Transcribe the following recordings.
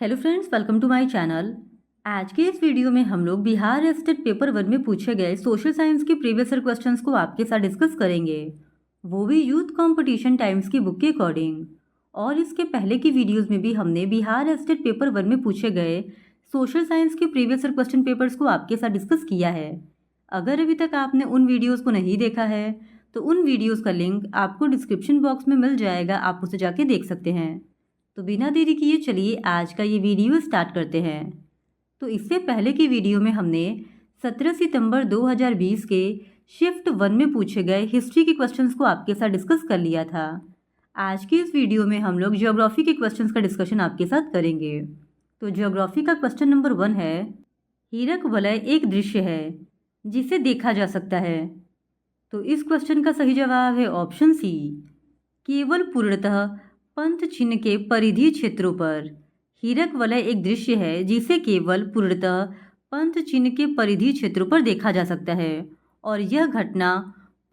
Hello friends, welcome to my channel. आज के इस वीडियो में हम लोग बिहार स्टेट पेपर 1 में पूछे गए सोशल साइंस के प्रीवियस ईयर क्वेश्चंस को आपके साथ डिस्कस करेंगे, वो भी यूथ कंपटीशन टाइम्स की बुक के अकॉर्डिंग। और इसके पहले की वीडियोस में भी हमने बिहार स्टेट पेपर 1 में पूछे गए सोशल साइंस के प्रीवियस ईयर क्वेश्चन पेपर्स को आपके साथ डिस्कस किया है। अगर अभी तक आपने उन वीडियोज़ को नहीं देखा है तो उन वीडियोज़ का लिंक आपको डिस्क्रिप्शन बॉक्स में मिल जाएगा, आप उसे जाके देख सकते हैं। तो बिना देरी किए चलिए आज का ये वीडियो स्टार्ट करते हैं। तो इससे पहले की वीडियो में हमने 17 सितंबर 2020 के शिफ्ट 1 में पूछे गए हिस्ट्री के क्वेश्चंस को आपके साथ डिस्कस कर लिया था। आज की इस वीडियो में हम लोग ज्योग्राफी के क्वेश्चंस का डिस्कशन आपके साथ करेंगे। तो ज्योग्राफी का क्वेश्चन नंबर 1 है, हीरक वलय एक दृश्य है जिसे देखा जा सकता है। तो इस क्वेश्चन का सही जवाब है ऑप्शन सी, केवल पूर्णतः पंथ चिन्ह के परिधीय क्षेत्रों पर। हीरक वलय एक दृश्य है जिसे केवल पूर्णतः पंथ चिन्ह के परिधीय क्षेत्रों पर देखा जा सकता है और यह घटना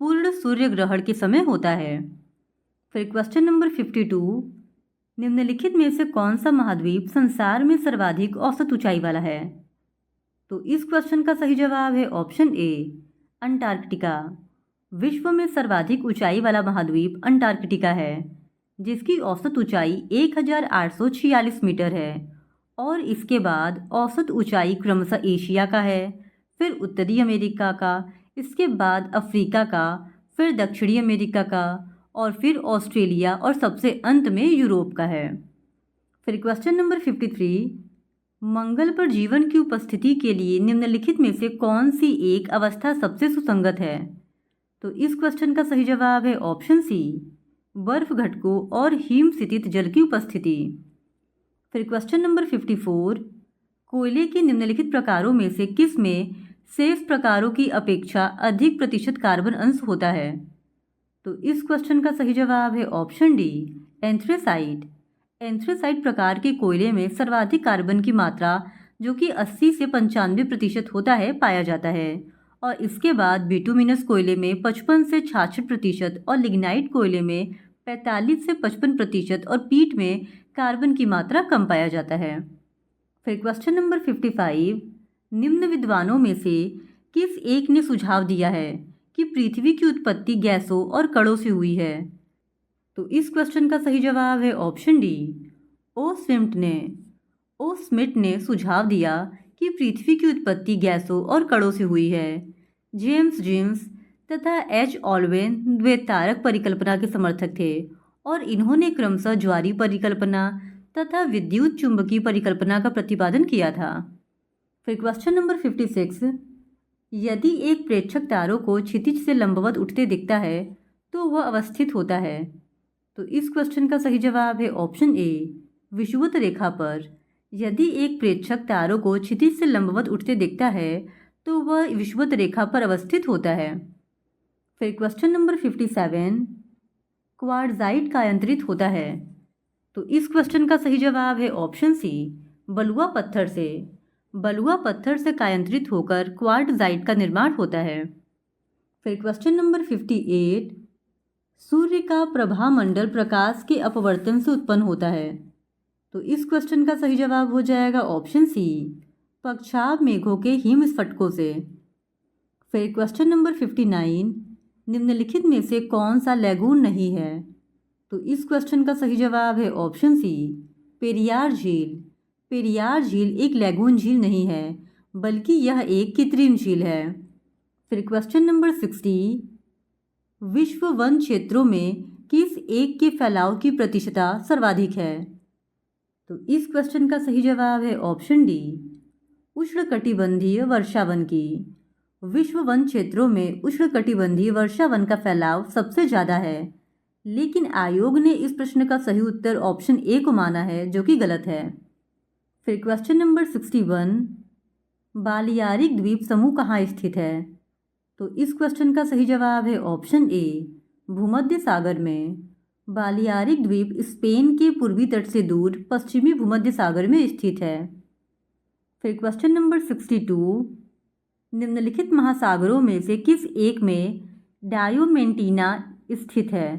पूर्ण सूर्य ग्रहण के समय होता है। फिर क्वेश्चन नंबर 52, निम्नलिखित में से कौन सा महाद्वीप संसार में सर्वाधिक औसत ऊंचाई वाला है। तो इस क्वेश्चन का सही जवाब है ऑप्शन ए, अंटार्कटिका। विश्व में सर्वाधिक ऊंचाई वाला महाद्वीप अंटार्कटिका है, जिसकी औसत ऊंचाई 1846 मीटर है और इसके बाद औसत ऊंचाई क्रमशः एशिया का है, फिर उत्तरी अमेरिका का, इसके बाद अफ्रीका का, फिर दक्षिणी अमेरिका का और फिर ऑस्ट्रेलिया और सबसे अंत में यूरोप का है। फिर क्वेश्चन नंबर 53, मंगल पर जीवन की उपस्थिति के लिए निम्नलिखित में से कौन सी एक अवस्था सबसे सुसंगत है। तो इस क्वेश्चन का सही जवाब है ऑप्शन सी, बर्फ घटकों और हिम स्थित जल की उपस्थिति। फिर क्वेश्चन नंबर 54, कोयले के निम्नलिखित प्रकारों में से किस में शेष प्रकारों की अपेक्षा अधिक प्रतिशत कार्बन अंश होता है। तो इस क्वेश्चन का सही जवाब है ऑप्शन डी, एंथ्रेसाइट। एंथ्रेसाइट प्रकार के कोयले में सर्वाधिक कार्बन की मात्रा, जो कि 80 से 95% होता है, पाया जाता है और इसके बाद बिटुमिनस कोयले में 55 से 66% और लिग्नाइट कोयले में 45 से 55% और पीट में कार्बन की मात्रा कम पाया जाता है। फिर क्वेश्चन नंबर 55, निम्न विद्वानों में से किस एक ने सुझाव दिया है कि पृथ्वी की उत्पत्ति गैसों और कणों से हुई है। तो इस क्वेश्चन का सही जवाब है ऑप्शन डी, ओ स्मिथ ने सुझाव दिया कि पृथ्वी की उत्पत्ति गैसों और कणों से हुई है। जेम्स जीन्स तथा एच ऑल्वेन द्वैतारक परिकल्पना के समर्थक थे और इन्होंने क्रमशः ज्वारीय परिकल्पना तथा विद्युत चुंबकीय परिकल्पना का प्रतिपादन किया था। फिर क्वेश्चन नंबर 56, यदि एक प्रेक्षक तारों को क्षितिज से लंबवत उठते दिखता है तो वह अवस्थित होता है। तो इस क्वेश्चन का सही जवाब है ऑप्शन ए, विषुवत रेखा पर। यदि एक प्रेक्षक तारों को क्षितिज से लंबवत उठते दिखता है तो वह विषुवत रेखा पर अवस्थित होता है। फिर क्वेश्चन नंबर 57, क्वार्ट्जाइट कायांतरित होता है। तो इस क्वेश्चन का सही जवाब है ऑप्शन सी, बलुआ पत्थर से। बलुआ पत्थर से कायांतरित होकर क्वार्ट्जाइट का निर्माण होता है। फिर क्वेश्चन नंबर 58, सूर्य का प्रभामंडल प्रकाश के अपवर्तन से उत्पन्न होता है। तो इस क्वेश्चन का सही जवाब हो जाएगा ऑप्शन सी, पक्षाव मेघों के हिमस्फटकों से। फिर क्वेश्चन नंबर 59, निम्नलिखित में से कौन सा लैगून नहीं है। तो इस क्वेश्चन का सही जवाब है ऑप्शन सी, पेरियार झील। पेरियार झील एक लैगून झील नहीं है, बल्कि यह एक कृत्रिम झील है। फिर क्वेश्चन नंबर 60, विश्व वन क्षेत्रों में किस एक के फैलाव की प्रतिशतता सर्वाधिक है। तो इस क्वेश्चन का सही जवाब है ऑप्शन डी, उष्णकटिबंधीय वर्षावन की। विश्व वन क्षेत्रों में उष्णकटिबंधीय वर्षावन का फैलाव सबसे ज़्यादा है, लेकिन आयोग ने इस प्रश्न का सही उत्तर ऑप्शन ए को माना है, जो कि गलत है। फिर क्वेश्चन नंबर 61, बालियारिक द्वीप समूह कहाँ स्थित है। तो इस क्वेश्चन का सही जवाब है ऑप्शन ए, भूमध्य सागर में। बालियारिक द्वीप स्पेन के पूर्वी तट से दूर पश्चिमी भूमध्य सागर में स्थित है। फिर क्वेश्चन नंबर 62, निम्नलिखित महासागरों में से किस एक में डायोमेंटीना स्थित है।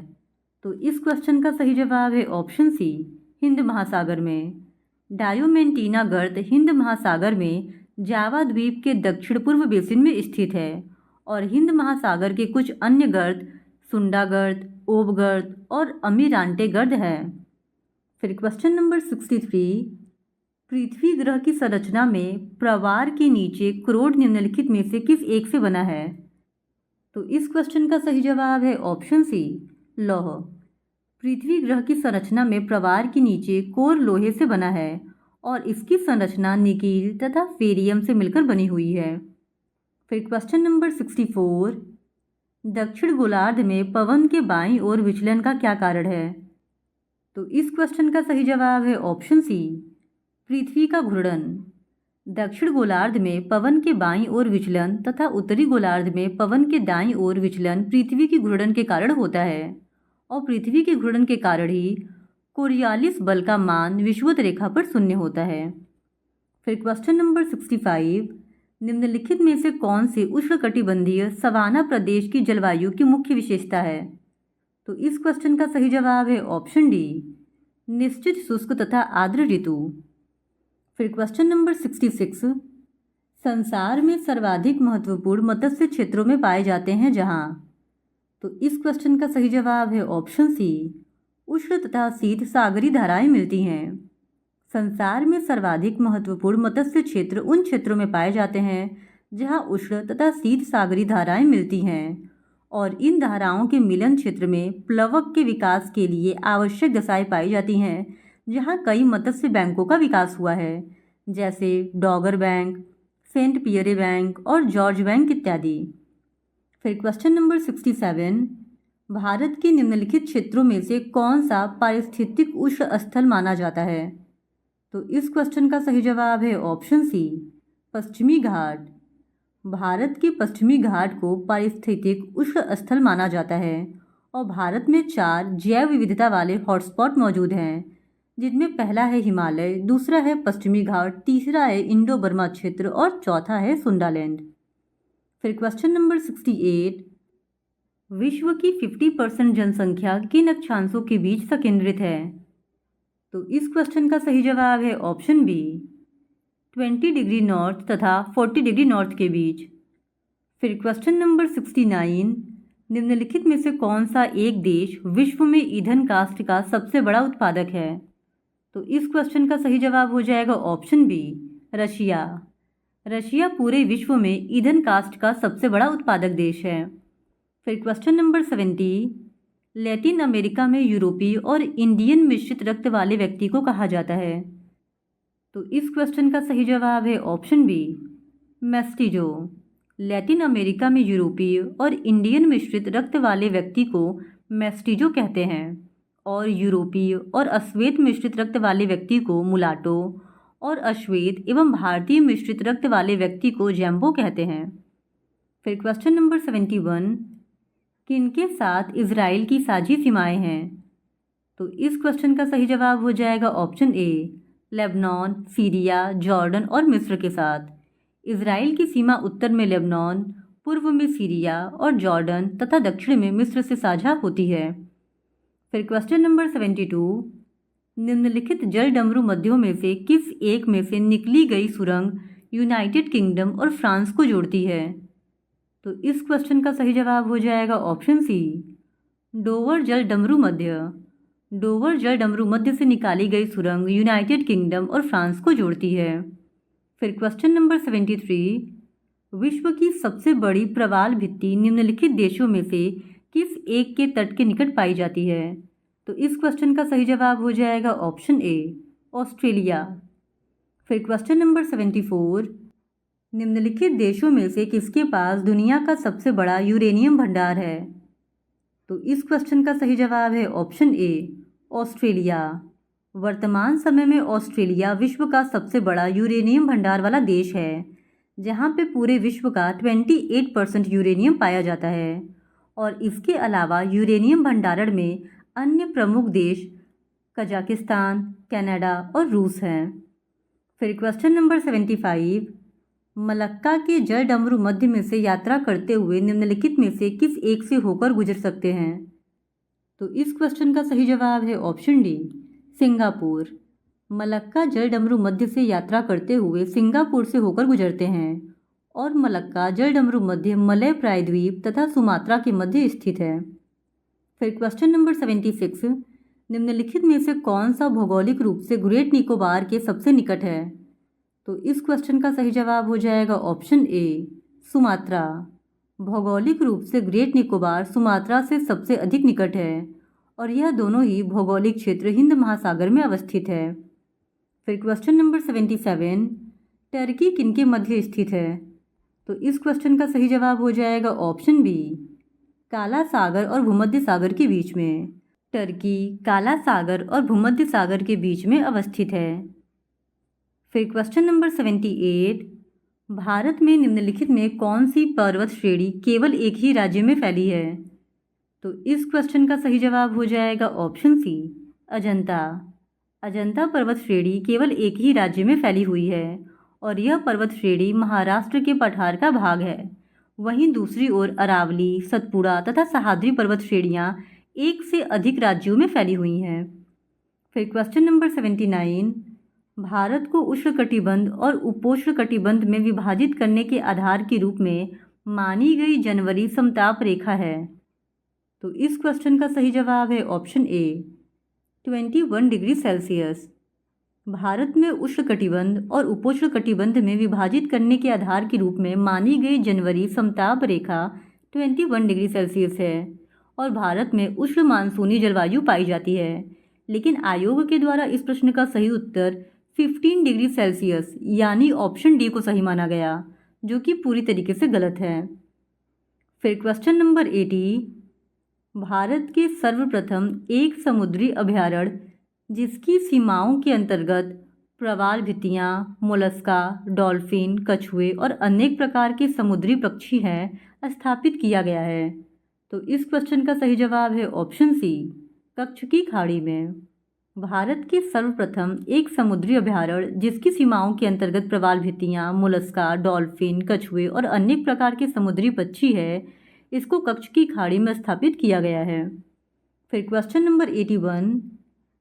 तो इस क्वेश्चन का सही जवाब है ऑप्शन सी, हिंद महासागर में। डायोमेंटीना गर्त हिंद महासागर में जावा द्वीप के दक्षिण पूर्व बेसिन में स्थित है और हिंद महासागर के कुछ अन्य गर्त सुंडा गर्त, ओब गर्त और अमीरांटे गर्त है। फिर क्वेश्चन नंबर 63, पृथ्वी ग्रह की संरचना में प्रवार के नीचे क्रोड निम्नलिखित में से किस एक से बना है? तो इस क्वेश्चन का सही जवाब है ऑप्शन सी, लौह। पृथ्वी ग्रह की संरचना में प्रवार के नीचे कोर लोहे से बना है और इसकी संरचना निकेल तथा फेरियम से मिलकर बनी हुई है। फिर क्वेश्चन नंबर 64, दक्षिण गोलार्ध में पवन के बाईं ओर विचलन का क्या कारण है? तो इस क्वेश्चन का सही जवाब है ऑप्शन सी, पृथ्वी का घूर्णन। दक्षिण गोलार्ध में पवन के बाईं ओर विचलन तथा उत्तरी गोलार्ध में पवन के दाईं ओर विचलन पृथ्वी की घूर्णन के कारण होता है और पृथ्वी के घूर्णन के कारण ही कोरियालिस बल का मान विषुवत रेखा पर शून्य होता है। फिर क्वेश्चन नंबर 65, निम्नलिखित में से कौन से उष्णकटिबंधीय सवाना प्रदेश की जलवायु की मुख्य विशेषता है? तो इस क्वेश्चन का सही जवाब है ऑप्शन डी, निश्चित शुष्क तथा आर्द्र ऋतु। फिर क्वेश्चन नंबर 66, संसार में सर्वाधिक महत्वपूर्ण मत्स्य क्षेत्रों में पाए जाते हैं जहां? तो इस क्वेश्चन का सही जवाब है ऑप्शन सी, उष्ण तथा शीत सागरी धाराएं मिलती हैं। संसार में सर्वाधिक महत्वपूर्ण मत्स्य क्षेत्र उन क्षेत्रों में पाए जाते हैं जहां उष्ण तथा शीत सागरी धाराएं मिलती हैं और इन धाराओं के मिलन क्षेत्र में प्लवक के विकास के लिए आवश्यक दशाएं पाई जाती हैं जहां कई मत्स्य बैंकों का विकास हुआ है, जैसे डॉगर बैंक, सेंट पियरे बैंक और जॉर्ज बैंक इत्यादि। फिर क्वेश्चन नंबर 67, भारत के निम्नलिखित क्षेत्रों में से कौन सा पारिस्थितिक उष्ण स्थल माना जाता है? तो इस क्वेश्चन का सही जवाब है ऑप्शन सी, पश्चिमी घाट। भारत के पश्चिमी घाट को पारिस्थितिक उष्ण स्थल माना जाता है और भारत में 4 जैव विविधता वाले हॉटस्पॉट मौजूद हैं, जिनमें पहला है हिमालय, दूसरा है पश्चिमी घाट, तीसरा है इंडो बर्मा क्षेत्र और चौथा है सुंडालैंड। फिर क्वेश्चन नंबर 68, विश्व की 50% जनसंख्या किन अक्षांशों के बीच संकेंद्रित है? तो इस क्वेश्चन का सही जवाब है ऑप्शन बी, 20 डिग्री नॉर्थ तथा 40 डिग्री नॉर्थ के बीच। फिर क्वेश्चन नंबर 69, निम्नलिखित में से कौन सा एक देश विश्व में ईंधन काष्ठ का सबसे बड़ा उत्पादक है? तो इस क्वेश्चन का सही जवाब हो जाएगा ऑप्शन बी, रशिया। रशिया पूरे विश्व में ईंधन काष्ठ का सबसे बड़ा उत्पादक देश है। फिर क्वेश्चन नंबर 70, लैटिन अमेरिका में यूरोपीय और इंडियन मिश्रित रक्त वाले व्यक्ति को कहा जाता है। तो इस क्वेश्चन का सही जवाब है ऑप्शन बी, मेस्टिजो। लैटिन अमेरिका में यूरोपीय और इंडियन मिश्रित रक्त वाले व्यक्ति को मेस्टिजो कहते हैं और यूरोपीय और अश्वेत मिश्रित रक्त वाले व्यक्ति को मुलाटो और अश्वेत एवं भारतीय मिश्रित रक्त वाले व्यक्ति को जैम्बो कहते हैं। फिर क्वेश्चन नंबर 71, किनके साथ इजराइल की साझी सीमाएं हैं? तो इस क्वेश्चन का सही जवाब हो जाएगा option A, Lebanon, Syria, Jordan और मिस्र के साथ। इजराइल की सीमा उत्तर में लेबनान, पूर्व में सीरिया और जॉर्डन तथा दक्षिण में मिस्र से साझा होती है। फिर क्वेश्चन नंबर 72, निम्नलिखित जल डमरू मध्यों में से किस एक में से निकली गई सुरंग यूनाइटेड किंगडम और फ्रांस को जोड़ती है? तो इस क्वेश्चन का सही जवाब हो जाएगा ऑप्शन सी, डोवर जल डमरू मध्य। डोवर जल डमरू मध्य से निकाली गई सुरंग यूनाइटेड किंगडम और फ्रांस को जोड़ती है। फिर क्वेश्चन नंबर 73, विश्व की सबसे बड़ी प्रवाल भित्ति निम्नलिखित देशों में से किस एक के तट के निकट पाई जाती है? तो इस क्वेश्चन का सही जवाब हो जाएगा ऑप्शन ए, ऑस्ट्रेलिया। फिर क्वेश्चन नंबर 74, निम्नलिखित देशों में से किसके पास दुनिया का सबसे बड़ा यूरेनियम भंडार है? तो इस क्वेश्चन का सही जवाब है ऑप्शन ए, ऑस्ट्रेलिया। वर्तमान समय में ऑस्ट्रेलिया विश्व का सबसे बड़ा यूरेनियम भंडार वाला देश है, जहां पे पूरे विश्व का 28% यूरेनियम पाया जाता है और इसके अलावा यूरेनियम भंडारण में अन्य प्रमुख देश कजाकिस्तान, कनाडा और रूस हैं। फिर क्वेश्चन नंबर 75, मलक्का के जल डमरू मध्य में से यात्रा करते हुए निम्नलिखित में से किस एक से होकर गुजर सकते हैं? तो इस क्वेश्चन का सही जवाब है ऑप्शन डी, सिंगापुर। मलक्का जल डमरू मध्य से यात्रा करते हुए सिंगापुर से होकर गुजरते हैं और मलक्का जल डमरू मध्य मलय प्रायद्वीप तथा सुमात्रा के मध्य स्थित है। फिर क्वेश्चन नंबर 76, निम्नलिखित में से कौन सा भौगोलिक रूप से ग्रेट निकोबार के सबसे निकट है? तो इस क्वेश्चन का सही जवाब हो जाएगा ऑप्शन ए, सुमात्रा। भौगोलिक रूप से ग्रेट निकोबार सुमात्रा से सबसे अधिक निकट है और यह दोनों ही भौगोलिक क्षेत्र हिंद महासागर में अवस्थित है। फिर क्वेश्चन नंबर 77, टर्की किनके मध्य स्थित है? तो इस क्वेश्चन का सही जवाब हो जाएगा ऑप्शन बी, काला सागर और भूमध्य सागर के बीच में। टर्की काला सागर और भूमध्य सागर के बीच में अवस्थित है। फिर क्वेश्चन नंबर 78, भारत में निम्नलिखित में कौन सी पर्वत श्रेणी केवल एक ही राज्य में फैली है? तो इस क्वेश्चन का सही जवाब हो जाएगा ऑप्शन सी, अजंता। अजंता पर्वत श्रेणी केवल एक ही राज्य में फैली हुई है और यह पर्वत श्रेणी महाराष्ट्र के पठार का भाग है। वहीं दूसरी ओर अरावली, सतपुड़ा तथा सह्याद्री पर्वत श्रेणियाँ एक से अधिक राज्यों में फैली हुई हैं। फिर क्वेश्चन नंबर 79, भारत को उष्णकटिबंध और उपोष्णकटिबंध में विभाजित करने के आधार के रूप में मानी गई जनवरी समताप रेखा है। तो इस क्वेश्चन का सही जवाब है option A, 21 degree Celsius. Bharat में उष्णकटिबंध और उपोष्णकटिबंध में विभाजित करने के आधार के रूप में मानी गई जनवरी समताप रेखा 21 डिग्री सेल्सियस है और भारत में उष्ण मानसूनी जलवायु पाई जाती है। लेकिन आयोग के द्वारा इस प्रश्न का सही उत्तर 15 डिग्री सेल्सियस यानी ऑप्शन डी को सही माना गया, जो कि पूरी तरीके से गलत है। फिर क्वेश्चन नंबर 80, भारत के सर्वप्रथम एक समुद्री अभयारण्य जिसकी सीमाओं के अंतर्गत प्रवाल भित्तियाँ, मोलस्का, डॉल्फिन, कछुए और अनेक प्रकार के समुद्री पक्षी हैं, स्थापित किया गया है। तो इस क्वेश्चन का सही जवाब है ऑप्शन सी, कच्छ की खाड़ी में। भारत के सर्वप्रथम एक समुद्री अभयारण्य जिसकी सीमाओं के अंतर्गत प्रवाल भित्तियाँ, मोलस्का, डॉल्फिन, कछुए और अनेक प्रकार के समुद्री पक्षी है, इसको कच्छ की खाड़ी में स्थापित किया गया है। फिर क्वेश्चन नंबर 81,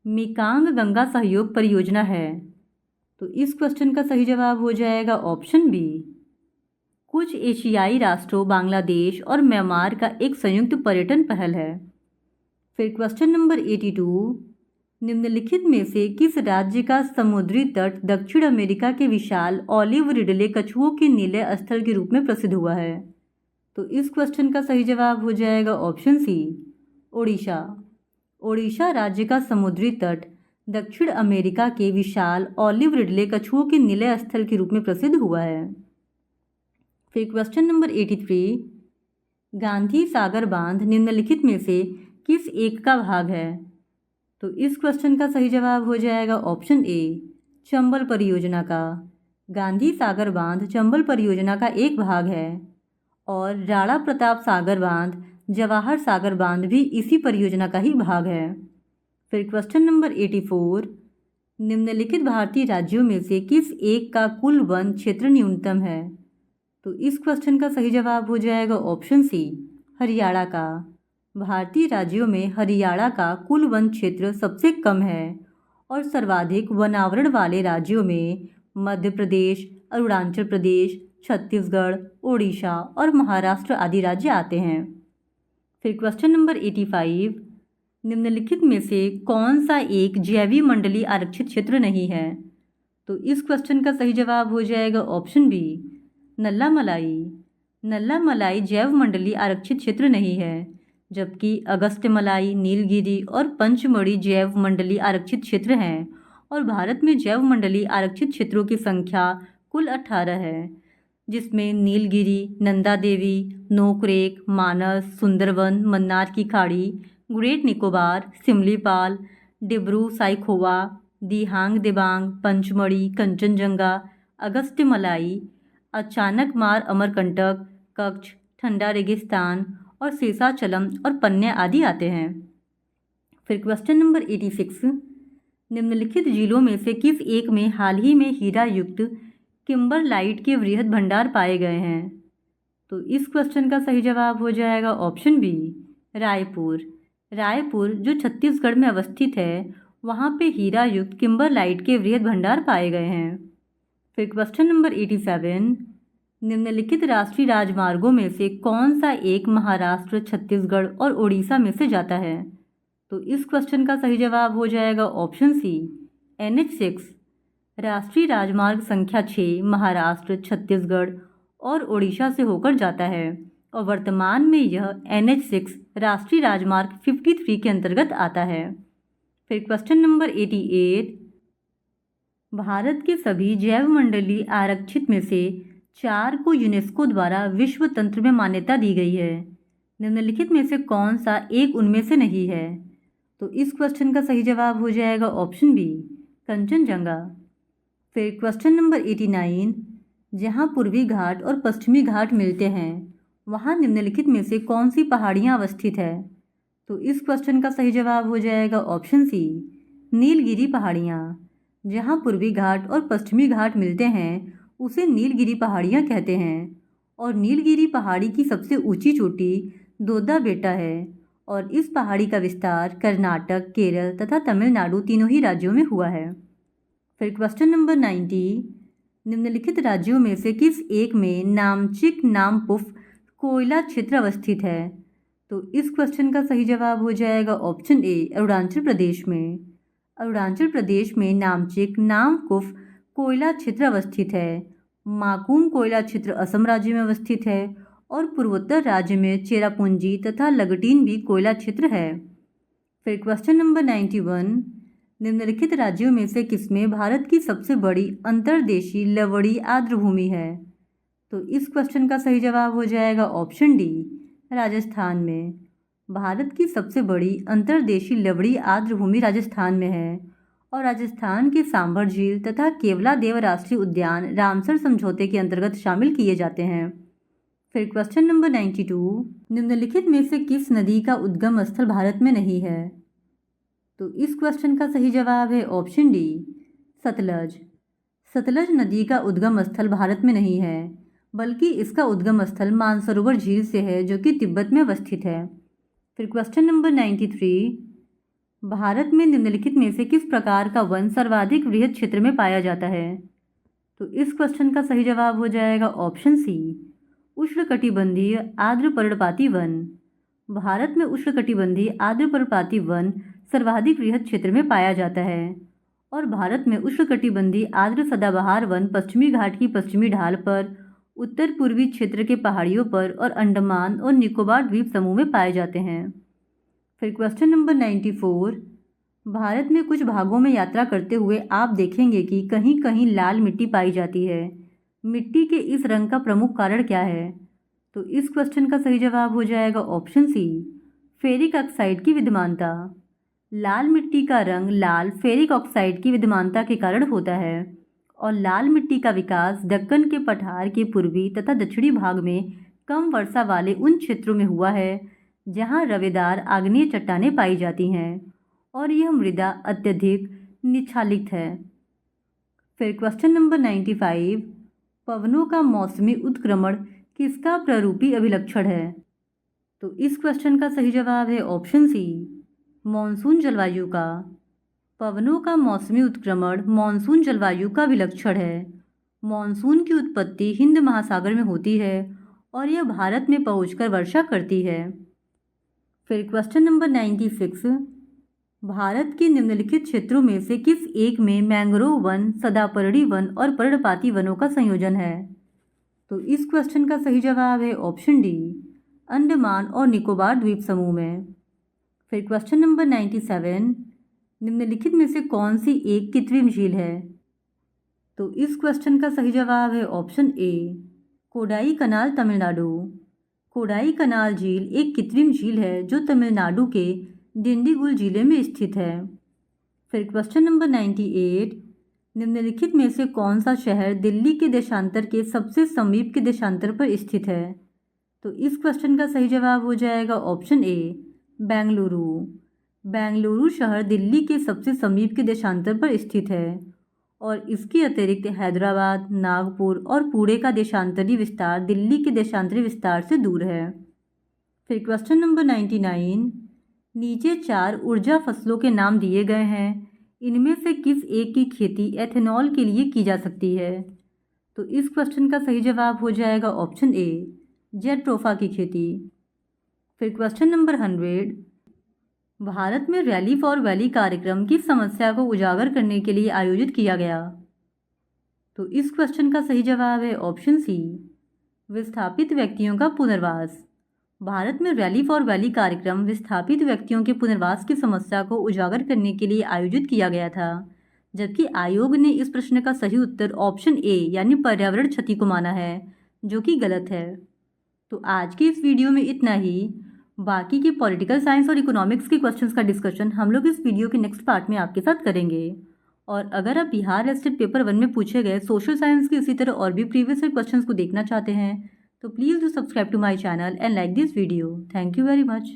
मेकांग गंगा सहयोग परियोजना है। तो इस क्वेश्चन का सही जवाब हो जाएगा ऑप्शन बी, कुछ एशियाई राष्ट्रों बांग्लादेश और म्यांमार का एक संयुक्त पर्यटन पहल है। फिर क्वेश्चन नंबर 82, निम्नलिखित में से किस राज्य का समुद्री तट दक्षिण अमेरिका के विशाल ऑलिव रिडले कछुओं के नीले स्थल के रूप में प्रसिद्ध हुआ है? तो इस क्वेश्चन का सही जवाब हो जाएगा ऑप्शन सी, ओडिशा। ओडिशा राज्य का समुद्री तट दक्षिण अमेरिका के विशाल ऑलिव रिडले कछुओं के नीले स्थल के रूप में प्रसिद्ध हुआ है। फिर क्वेश्चन नंबर 83, गांधी सागर बांध निम्नलिखित में से किस एक का भाग है? तो इस क्वेश्चन का सही जवाब हो जाएगा ऑप्शन ए, चंबल परियोजना का। गांधी सागर बांध चंबल परियोजना का एक भाग है और राणा प्रताप सागर बांध, जवाहर सागर बांध भी इसी परियोजना का ही भाग है। फिर क्वेश्चन नंबर 84, निम्नलिखित भारतीय राज्यों में से किस एक का कुल वन क्षेत्र न्यूनतम है? तो इस क्वेश्चन का सही जवाब हो जाएगा ऑप्शन सी, हरियाणा का। भारतीय राज्यों में हरियाणा का कुल वन क्षेत्र सबसे कम है और सर्वाधिक वनावरण वाले राज्यों में मध्य प्रदेश, अरुणाचल प्रदेश, छत्तीसगढ़, ओडिशा और महाराष्ट्र आदि राज्य आते हैं। फिर क्वेश्चन नंबर 85, निम्नलिखित में से कौन सा एक जैवी मंडली आरक्षित क्षेत्र नहीं है? तो इस क्वेश्चन का सही जवाब हो जाएगा ऑप्शन बी, नल्ला मलाई। नल्ला मलाई जैव मंडली आरक्षित क्षेत्र नहीं है, जबकि अगस्त्य मलाई, नीलगिरी और पंचमढ़ी जैव मंडली आरक्षित क्षेत्र हैं और भारत में जैव मंडली आरक्षित क्षेत्रों की संख्या कुल 18 है, जिसमें नीलगिरी, नंदा देवी, नोकरेक, मानस, सुंदरवन, मन्नार की खाड़ी, ग्रेट निकोबार, सिमलीपाल, डिब्रू साइखोवा, दिहांग दिबांग, पंचमढ़ी, कंचनजंगा, अगस्त्य मलाई, अचानक मार अमरकंटक, कच्छ, ठंडा रेगिस्तान और शेषाचलम और पन्या आदि आते हैं। फिर क्वेश्चन नंबर 86, निम्नलिखित झीलों में से किस एक में हाल ही में हीरा युक्त किम्बरलाइट के वृहद भंडार पाए गए हैं? तो इस क्वेश्चन का सही जवाब हो जाएगा ऑप्शन बी, रायपुर। रायपुर जो छत्तीसगढ़ में अवस्थित है, वहाँ पे हीरा युक्त किम्बरलाइट के वृहद भंडार पाए गए हैं। फिर क्वेश्चन नंबर 87, निम्नलिखित राष्ट्रीय राजमार्गों में से कौन सा एक महाराष्ट्र, छत्तीसगढ़ और ओडिशा में से जाता है? तो इस क्वेश्चन का सही जवाब हो जाएगा ऑप्शन सी, NH6। राष्ट्रीय राजमार्ग संख्या 6 महाराष्ट्र, छत्तीसगढ़ और ओडिशा से होकर जाता है और वर्तमान में यह NH6 राष्ट्रीय राजमार्ग 53 के अंतर्गत आता है। फिर क्वेश्चन नंबर 88, भारत के सभी जैवमंडलीय आरक्षित में से 4 को यूनेस्को द्वारा विश्व तंत्र में मान्यता दी गई है। निम्नलिखित में से कौन सा एक उनमें से नहीं है? तो इस क्वेश्चन का सही जवाब हो जाएगा ऑप्शन बी, कंचनजंगा। फिर क्वेश्चन नंबर 89, जहाँ पूर्वी घाट और पश्चिमी घाट मिलते हैं वहाँ निम्नलिखित में से कौन सी पहाड़ियाँ अवस्थित है? तो इस क्वेश्चन का सही जवाब हो जाएगा ऑप्शन सी, नीलगिरी पहाड़ियाँ। जहाँ पूर्वी घाट और पश्चिमी घाट मिलते हैं उसे नीलगिरी पहाड़ियाँ कहते हैं और नीलगिरी पहाड़ी की सबसे ऊंची चोटी दोद्दा बेटा है और इस पहाड़ी का विस्तार कर्नाटक, केरल तथा तमिलनाडु तीनों ही राज्यों में हुआ है। फिर क्वेश्चन नंबर 90, निम्नलिखित राज्यों में से किस एक में नामचिक नामपुफ कोयला क्षेत्र अवस्थित है? तो इस क्वेश्चन का सही जवाब हो जाएगा ऑप्शन ए, अरुणाचल प्रदेश में। अरुणाचल प्रदेश में नामचिक नामकुफ कोयला क्षेत्र अवस्थित है। माकुम कोयला क्षेत्र असम राज्य में अवस्थित है और पूर्वोत्तर राज्य में चेरापूंजी तथा लगटीन भी कोयला क्षेत्र है। फिर क्वेश्चन नंबर 91, निम्नलिखित राज्यों में से किसमें भारत की सबसे बड़ी अंतर्देशीय लवणीय आर्द्रभूमि है? तो इस क्वेश्चन का सही जवाब हो जाएगा ऑप्शन डी, राजस्थान में। भारत की सबसे बड़ी अंतर्देशीय लवणीय आर्द्रभूमि राजस्थान में है और राजस्थान के सांभर झील तथा केवलादेव राष्ट्रीय उद्यान रामसर समझौते के अंतर्गत शामिल किए जाते हैं। फिर क्वेश्चन नंबर 92, निम्नलिखित में से किस नदी का उद्गम स्थल भारत में नहीं है? तो इस क्वेश्चन का सही जवाब है ऑप्शन डी, सतलज। सतलज नदी का उद्गम स्थल भारत में नहीं है बल्कि इसका उद्गम स्थल मानसरोवर झील से है जो कि तिब्बत में अवस्थित है। फिर क्वेश्चन नंबर 93, भारत में निम्नलिखित में से किस प्रकार का वन सर्वाधिक वृहद क्षेत्र में पाया जाता है? तो इस क्वेश्चन का सही जवाब हो जाएगा ऑप्शन सी, उष्णकटिबंधीय आर्द्र पर्णपाती वन। भारत में उष्णकटिबंधीय आर्द्र पर्णपाती वन सर्वाधिक वृहद क्षेत्र में पाया जाता है और भारत में उष्णकटिबंधीय आर्द्र सदाबहार वन पश्चिमी घाट की पश्चिमी ढाल पर, उत्तर पूर्वी क्षेत्र के पहाड़ियों पर और अंडमान और निकोबार द्वीप समूह में पाए जाते हैं। फिर क्वेश्चन नंबर 94, भारत में कुछ भागों में यात्रा करते हुए आप देखेंगे कि कहीं कहीं लाल मिट्टी पाई जाती है। मिट्टी के इस रंग का प्रमुख कारण क्या है? तो इस क्वेश्चन का सही जवाब हो जाएगा ऑप्शन सी, फेरिक ऑक्साइड की विद्यमानता। लाल मिट्टी का रंग लाल फेरिक ऑक्साइड की विद्यमानता के कारण होता है और लाल मिट्टी का विकास दक्कन के पठार के पूर्वी तथा दक्षिणी भाग में कम वर्षा वाले उन क्षेत्रों में हुआ है जहां रवेदार आग्नेय चट्टानें पाई जाती हैं और यह मृदा अत्यधिक निच्छालित है। फिर क्वेश्चन नंबर 95, पवनों का मौसमी उत्क्रमण किसका प्ररूपी अभिलक्षण है? तो इस क्वेश्चन का सही जवाब है ऑप्शन सी, मॉनसून जलवायु का। पवनों का मौसमी उत्क्रमण मॉनसून जलवायु का विलक्षण है। मॉनसून की उत्पत्ति हिंद महासागर में होती है और यह भारत में पहुंचकर वर्षा करती है। फिर क्वेश्चन नंबर 96, भारत के निम्नलिखित क्षेत्रों में से किस एक में मैंग्रोव वन, सदापर्णी वन और पर्णपाती वनों का संयोजन है? तो इस क्वेश्चन का सही जवाब है ऑप्शन डी, अंडमान और निकोबार द्वीप समूह में। फिर क्वेश्चन नंबर 97, निम्नलिखित में से कौन सी एक कृत्रिम झील है? तो इस क्वेश्चन का सही जवाब है ऑप्शन ए, कोडाई कनाल, तमिलनाडु। कोडाई कनाल झील एक कृत्रिम झील है जो तमिलनाडु के डिंडीगुल जिले में स्थित है। फिर क्वेश्चन नंबर 98, निम्नलिखित में से कौन सा शहर दिल्ली के देशांतर के सबसे समीप के देशांतर पर स्थित है? तो इस क्वेश्चन का सही जवाब हो जाएगा ऑप्शन ए, बेंगलुरु। बेंगलुरु शहर दिल्ली के सबसे समीप के देशांतर पर स्थित है और इसके अतिरिक्त हैदराबाद, नागपुर और पुणे का देशांतरी विस्तार दिल्ली के देशांतरी विस्तार से दूर है। फिर क्वेश्चन नंबर 99, नीचे 4 ऊर्जा फसलों के नाम दिए गए हैं, इनमें से किस एक की खेती एथेनॉल के लिए की जा सकती है? तो इस क्वेश्चन का सही जवाब हो जाएगा ऑप्शन ए, जेट्रोफा की खेती। फिर क्वेश्चन नंबर 100, भारत में रैली फॉर वैली कार्यक्रम किस समस्या को उजागर करने के लिए आयोजित किया गया? तो इस क्वेश्चन का सही जवाब है ऑप्शन सी, विस्थापित व्यक्तियों का पुनर्वास। भारत में रैली फॉर वैली कार्यक्रम विस्थापित व्यक्तियों के पुनर्वास की समस्या को उजागर करने के लिए आयोजित किया गया था, जबकि आयोग ने इस प्रश्न का सही उत्तर ऑप्शन ए यानी पर्यावरण क्षति को माना है, जो कि गलत है। तो आज की इस वीडियो में इतना ही। बाकी के पॉलिटिकल साइंस और इकोनॉमिक्स के क्वेश्चंस का डिस्कशन हम लोग इस वीडियो के नेक्स्ट पार्ट में आपके साथ करेंगे। और अगर आप बिहार स्टेट पेपर 1 में पूछे गए सोशल साइंस के इसी तरह और भी प्रीवियस क्वेश्चंस को देखना चाहते हैं तो please do subscribe to my channel and like this video. Thank you very much.